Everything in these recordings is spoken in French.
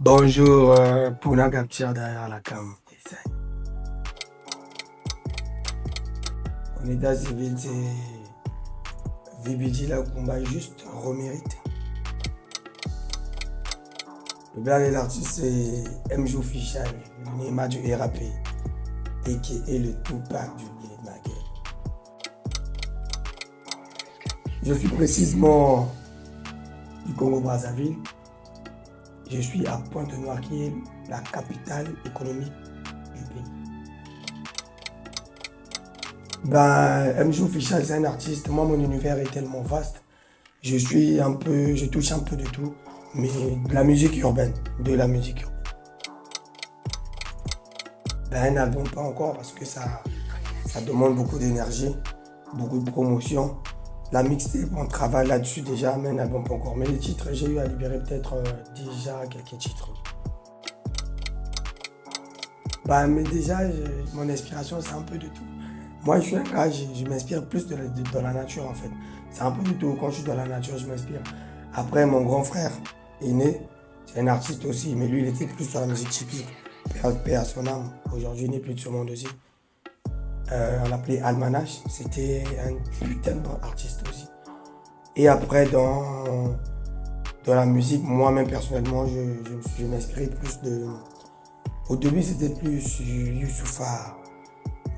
Bonjour, Puna Capture derrière la cam. En état civil, c'est VBG là, combat juste remérité. Le blague de l'artiste, c'est MJ Official, le Neymar du RAP, et qui est le Tupac du blé de ma gueule. Je suis précisément du Congo-Brazzaville. Je suis à Pointe-Noire, qui est la capitale économique du pays. MJ Official, c'est un artiste. Moi, mon univers est tellement vaste. Je touche un peu de tout, mais de la musique urbaine, Un album pas encore parce que ça demande beaucoup d'énergie, beaucoup de promotion. La mixtape, on travaille là-dessus déjà, mais un album pas encore. Mais les titres, j'ai eu à libérer peut-être déjà quelques titres. Mais déjà, mon inspiration, c'est un peu de tout. Moi, je suis un gars, je m'inspire plus de la nature en fait. C'est un peu de tout. Quand je suis dans la nature, je m'inspire. Après, mon grand frère aîné, c'est un artiste aussi, mais lui, il était plus sur la musique typique. Paix à son âme. Aujourd'hui, il n'est plus de ce monde aussi. On l'appelait Almanach. C'était un putain de bon artiste aussi. Et après, dans la musique, moi-même personnellement, je m'inspirais plus de. Au début, c'était plus Youssoupha,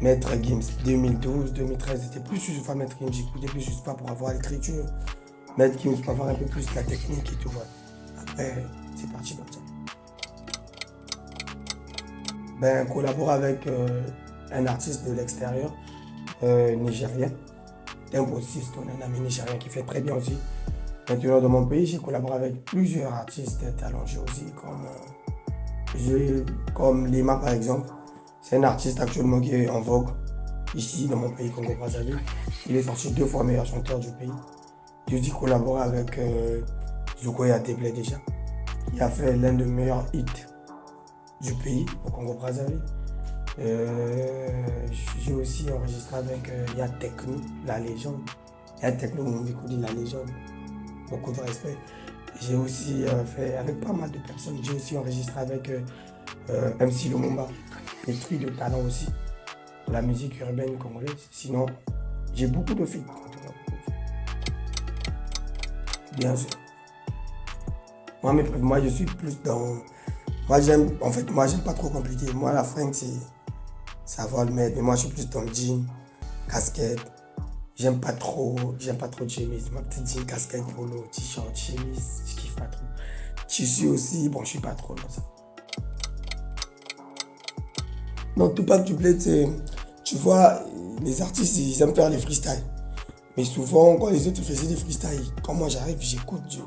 Maître Gims. 2012, 2013, c'était plus Youssoupha, Maître Gims. J'écoutais plus Youssoupha pour avoir l'écriture. Maître Gims pour avoir un peu plus la technique et tout. Ouais. Après, c'est parti comme ça. Collaborer avec un artiste de l'extérieur, nigérien. Impossiste, on a un ami nigérien qui fait très bien aussi. Maintenant, dans mon pays, j'ai collaboré avec plusieurs artistes talentueux aussi, comme Lima par exemple. C'est un artiste actuellement qui est en vogue ici dans mon pays, Congo-Brazzaville. Il est sorti 2 fois meilleur chanteur du pays. J'ai aussi collaboré avec Zoukouya Teblé déjà, qui a fait l'un des meilleurs hits du pays au Congo-Brazzaville. J'ai aussi enregistré avec Yad Tekno, la légende. Yad Tekno, on dit la légende. Beaucoup de respect. J'ai aussi fait avec pas mal de personnes. J'ai aussi enregistré avec MC Lumumba, pétri de talent aussi, pour la musique urbaine congolaise. Sinon, j'ai beaucoup de feats. Bien sûr. Moi, je suis plus dans. Moi, j'aime pas trop compliqué. Moi, la fringue, ça va le mettre. Mais moi, je suis plus dans le jean, casquette. J'aime pas trop de chemise. Ma petite jean, casquette, polo, t-shirt, chemise, je kiffe pas trop. Tissu aussi, bon, je suis pas trop dans ça. Non, Tupac du Bled, tu vois, les artistes, ils aiment faire les freestyles. Mais souvent, quand les autres faisaient des freestyles, quand moi j'arrive, j'écoute, je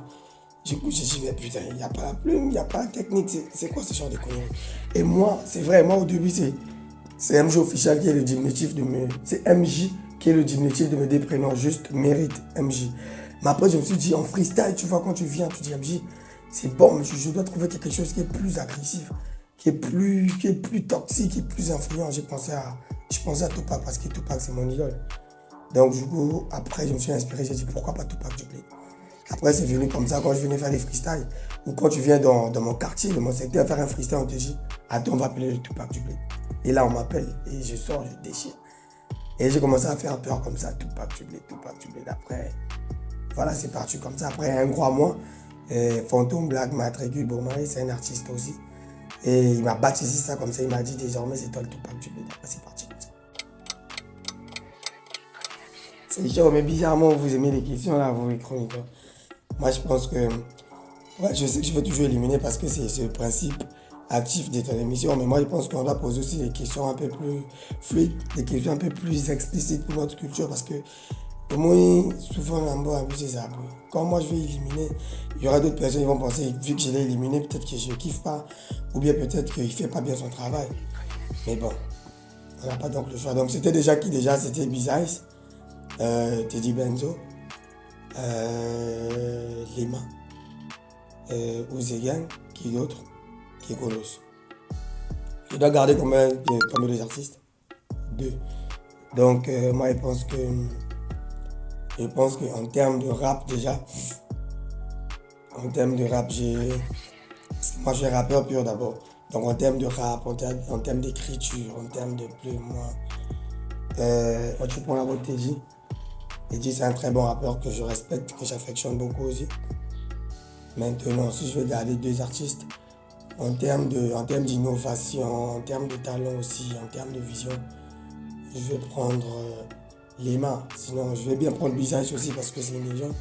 dis, mais putain, il n'y a pas la plume, il n'y a pas la technique, c'est quoi ce genre de conneries? Et moi, c'est vrai, moi au début, c'est MJ Official qui est le diminutif de me. C'est MJ qui est le diminutif de mes deux prénoms, juste mérite MJ. Mais après, je me suis dit, en freestyle, tu vois, quand tu viens, tu dis MJ, c'est bon, mais je dois trouver quelque chose qui est plus agressif, qui est plus toxique, qui est plus influent. Je pensais à Tupac parce que Tupac, c'est mon idole. Donc, du coup, après, je me suis inspiré, j'ai dit, pourquoi pas Tupac du Bled? Après, c'est venu comme ça quand je venais faire des freestyles. Ou quand tu viens dans mon quartier, dans mon secteur, faire un freestyle, on te dit, attends, on va appeler le Tupac du Bled. Et là, on m'appelle et je sors, je déchire. Et j'ai commencé à faire peur comme ça, Tupac du Bled. Après, voilà, c'est parti comme ça. Après, un gros mois, Fantôme Black m'a attribué Bourmaï, c'est un artiste aussi. Et il m'a baptisé ça comme ça, il m'a dit désormais c'est toi le Tupac du Bled. Après, c'est parti comme ça. C'est chaud, mais bizarrement, vous aimez les questions là, vous les chroniqueurs. Moi, je pense que. Ouais, je sais que je vais toujours éliminer parce que c'est le principe actif de ton émission, mais moi, je pense qu'on doit poser aussi des questions un peu plus fluides, des questions un peu plus explicites pour notre culture parce que. Moi, souvent, on va abuser ça. Quand moi, je vais éliminer, il y aura d'autres personnes qui vont penser, vu que je l'ai éliminé, peut-être que je ne kiffe pas, ou bien peut-être qu'il ne fait pas bien son travail. Mais bon, on n'a pas donc le choix. Donc, c'était déjà qui déjà? C'était Bizice, Teddy Benzo, Lima, Ouzegan, qui d'autre? Qui est Colosse. Je dois garder combien de artistes? 2. Donc, moi, je pense qu'en termes de rap, déjà, Moi, je suis rappeur pur d'abord. Donc, en termes de rap, en termes d'écriture, en termes de plumes, moi, tu prends la voix de Teddy. Teddy, c'est un très bon rappeur que je respecte, que j'affectionne beaucoup aussi. Maintenant, si je veux garder deux artistes, en termes d'innovation, en termes de talent aussi, en termes de vision, je vais prendre Lema. Sinon, je vais bien prendre Bizarre aussi parce que c'est une légende.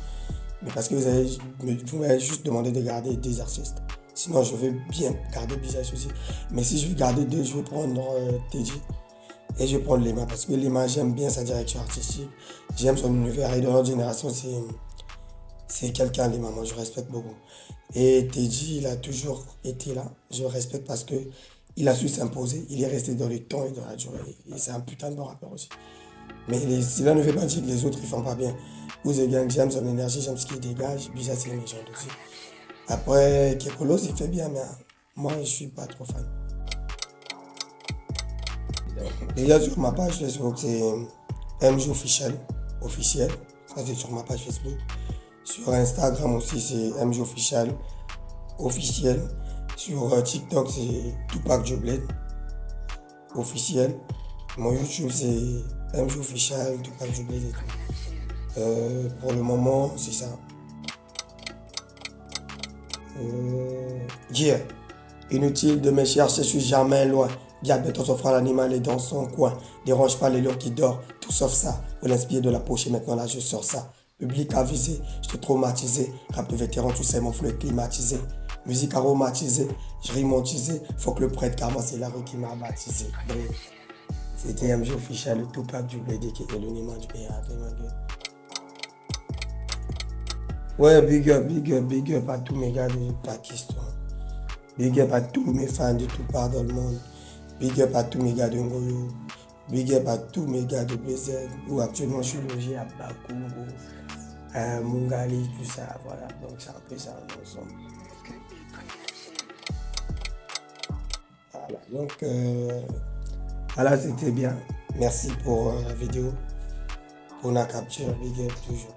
Mais parce que vous m'avez juste demandé de garder deux artistes. Sinon, je vais bien garder Bizarre aussi. Mais si je veux garder deux, je vais prendre Teddy. Et je vais prendre Lema parce que Lema, j'aime bien sa direction artistique. J'aime son univers. Et de notre génération, c'est quelqu'un, Lema. Moi, je respecte beaucoup. Et Teddy, il a toujours été là. Je le respecte parce que il a su s'imposer. Il est resté dans le temps et dans la durée. Et c'est un putain de bon rappeur aussi. Mais cela ne veut pas dire que les autres ils font pas bien. Ouze Gang, j'aime son énergie, j'aime ce qu'il dégage. Bizarre, c'est une légende aussi. Après, Kekolos, il fait bien, mais moi, je suis pas trop fan. Déjà, sur ma page Facebook, c'est MJ Official. Officiel. Ça, c'est sur ma page Facebook. Sur Instagram aussi, c'est MJ Official. Officiel. Sur TikTok, c'est Tupac Joblade. Officiel. Mon YouTube, c'est MJ Official, Tupac Joblade et tout. Pour le moment, c'est ça. Yeah. Inutile de me chercher, je suis jamais loin. Diabète, s'offre à l'animal est dans son coin. Dérange pas les lions qui dorment, tout sauf ça. Pour l'inspirer de la poche et maintenant là je sors ça. Public avisé, je te traumatisé. Rap de vétéran, tu sais, mon flou est climatisé. Musique aromatisée, je rimontisé. Faut que le prêtre, car moi c'est la rue qui m'a baptisé. C'était MJ Official, le Tupac du BD qui est le numéro du BAP, ma gueule. Ouais, big up à tous mes gars de Pakistan. Big up à tous mes fans de tout part dans le monde. Big up à tous mes gars de Ngoyo. Big up à tous mes gars de BZ. Où actuellement je suis logé à Bakourou, à Mungali, tout ça. Voilà, donc c'est un peu ça ensemble. Voilà, donc voilà, c'était bien. Merci pour la vidéo, pour la capture. Big up toujours.